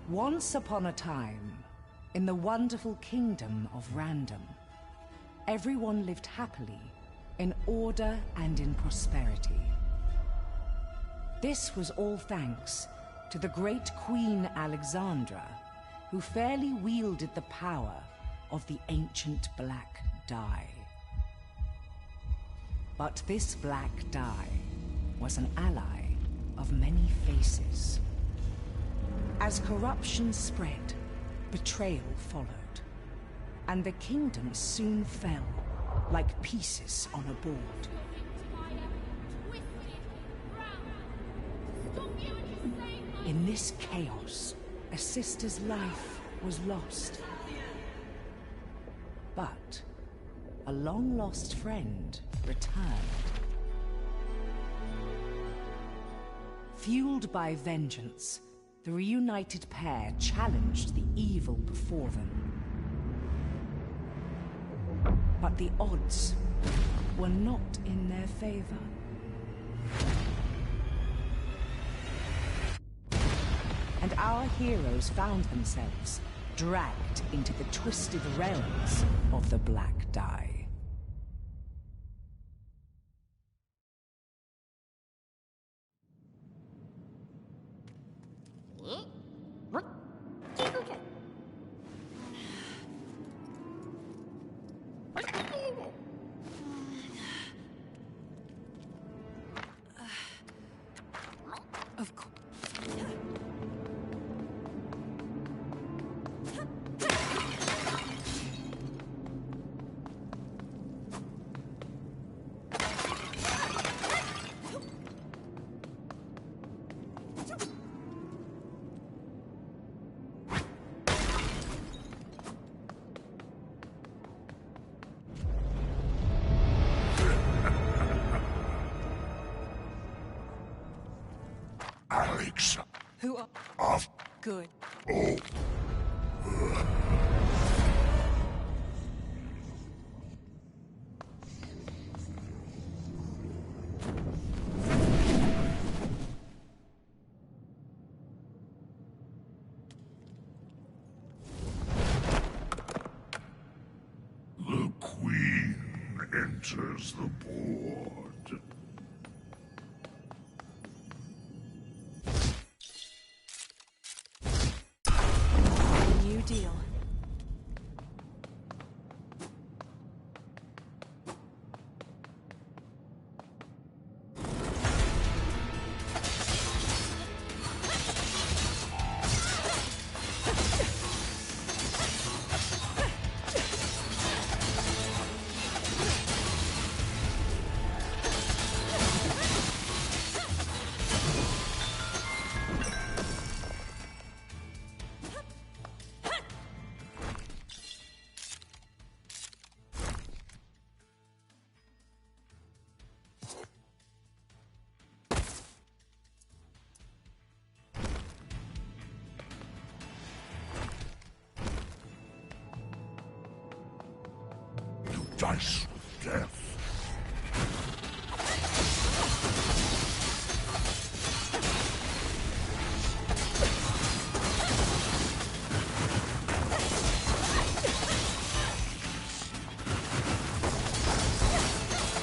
Once upon a time, in the wonderful kingdom of Random, everyone lived happily, in order and in prosperity. This was all thanks to the great Queen Alexandra, who fairly wielded the power of the ancient black dye. But this black dye was an ally of many faces. As corruption spread, betrayal followed, and the kingdom soon fell like pieces on a board. In this chaos, a sister's life was lost. But a long-lost friend returned. Fueled by vengeance, the reunited pair challenged the evil before them. But the odds were not in their favor. And our heroes found themselves dragged into the twisted realms of the Black Dye. Of course. Alex. Who are Of. good? Oh. The Queen enters the board. New deal. Dice with death.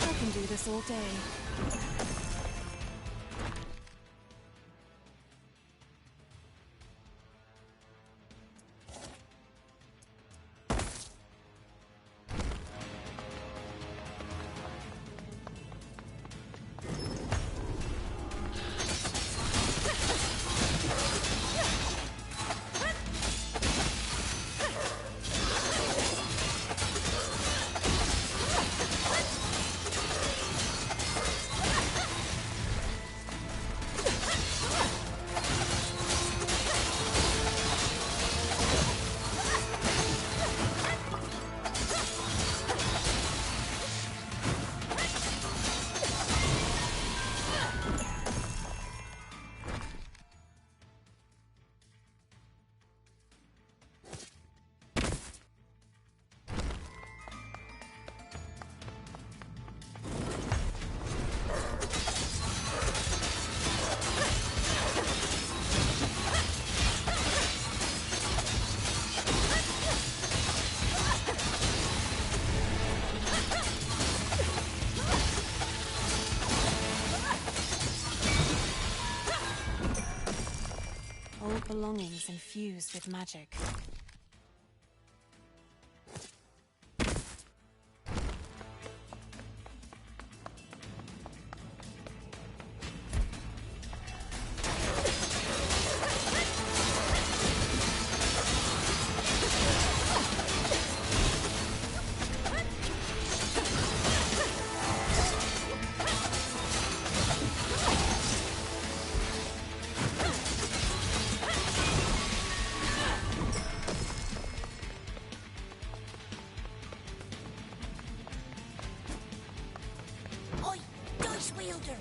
I can do this all day. Old belongings infused with magic. Oi, Dice Wielder!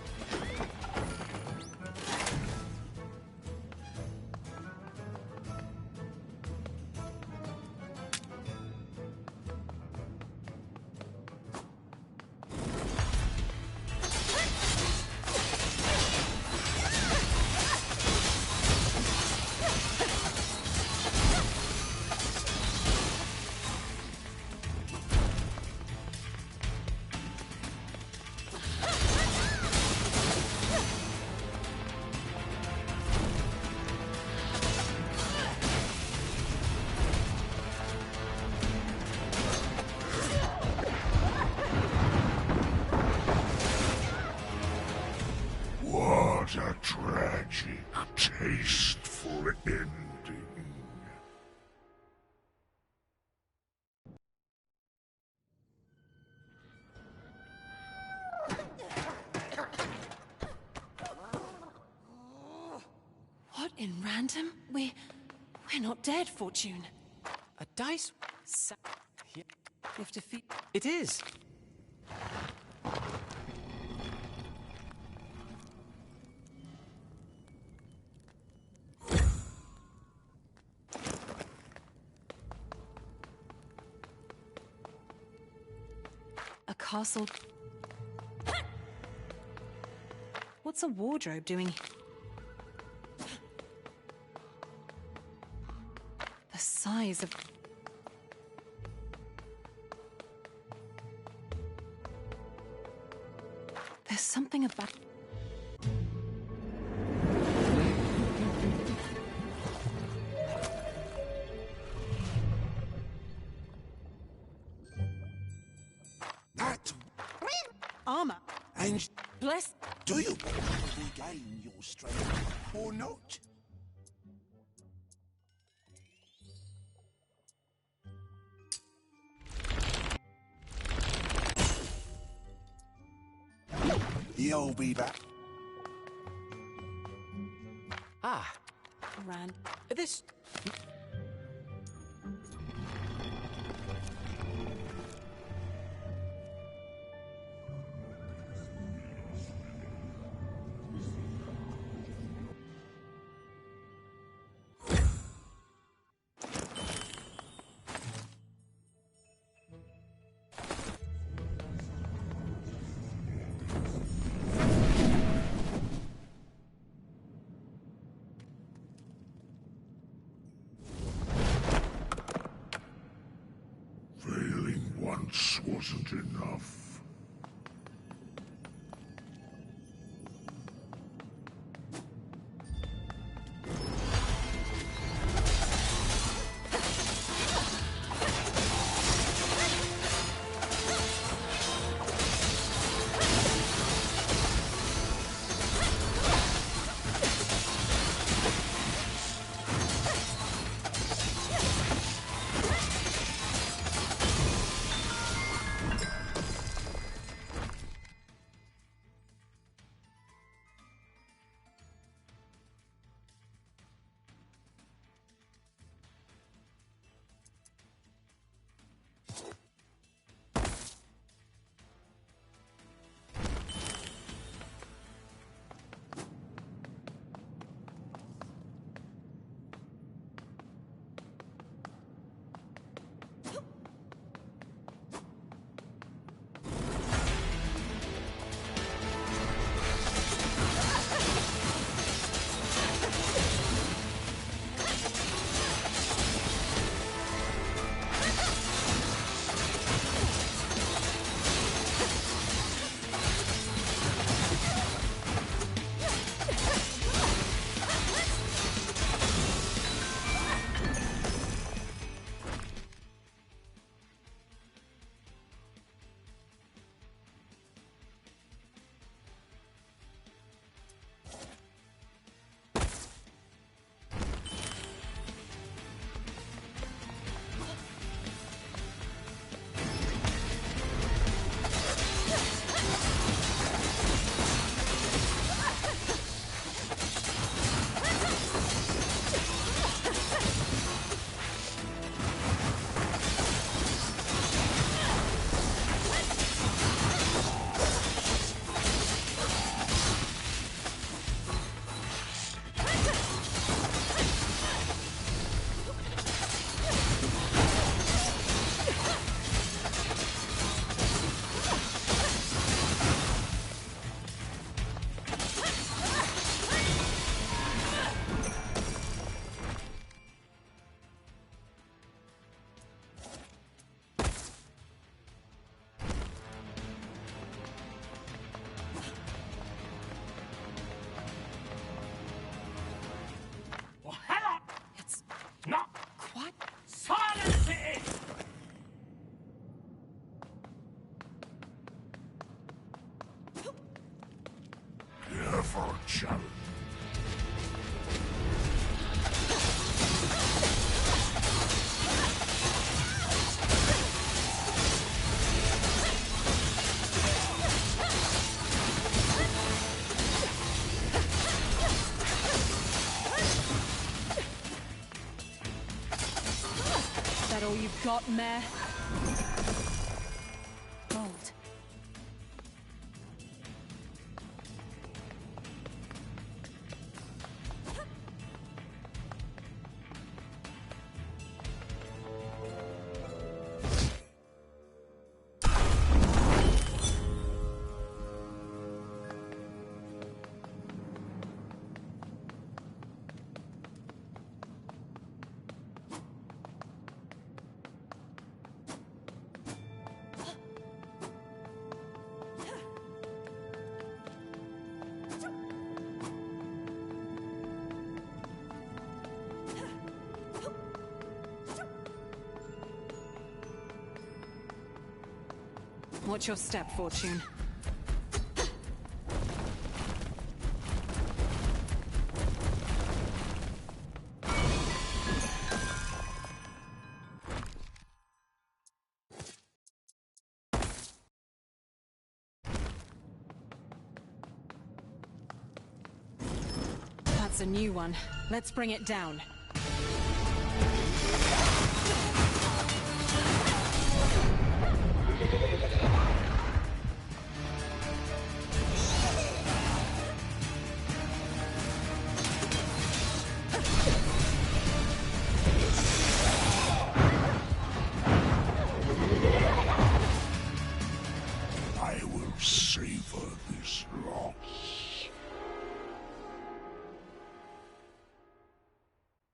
What a tragic, tasteful ending. What in random? We're not dead, Fortune. A dice? If defeat. It is. A castle. What's a wardrobe doing? The size of. There's something about. That Armor. and Bless. do you want to regain your strength or not? You'll be back. Ah, Rand. this. Failing once wasn't enough. that all you've got, Mare? Gold. Watch your step, Fortune. That's a new one. Let's bring it down.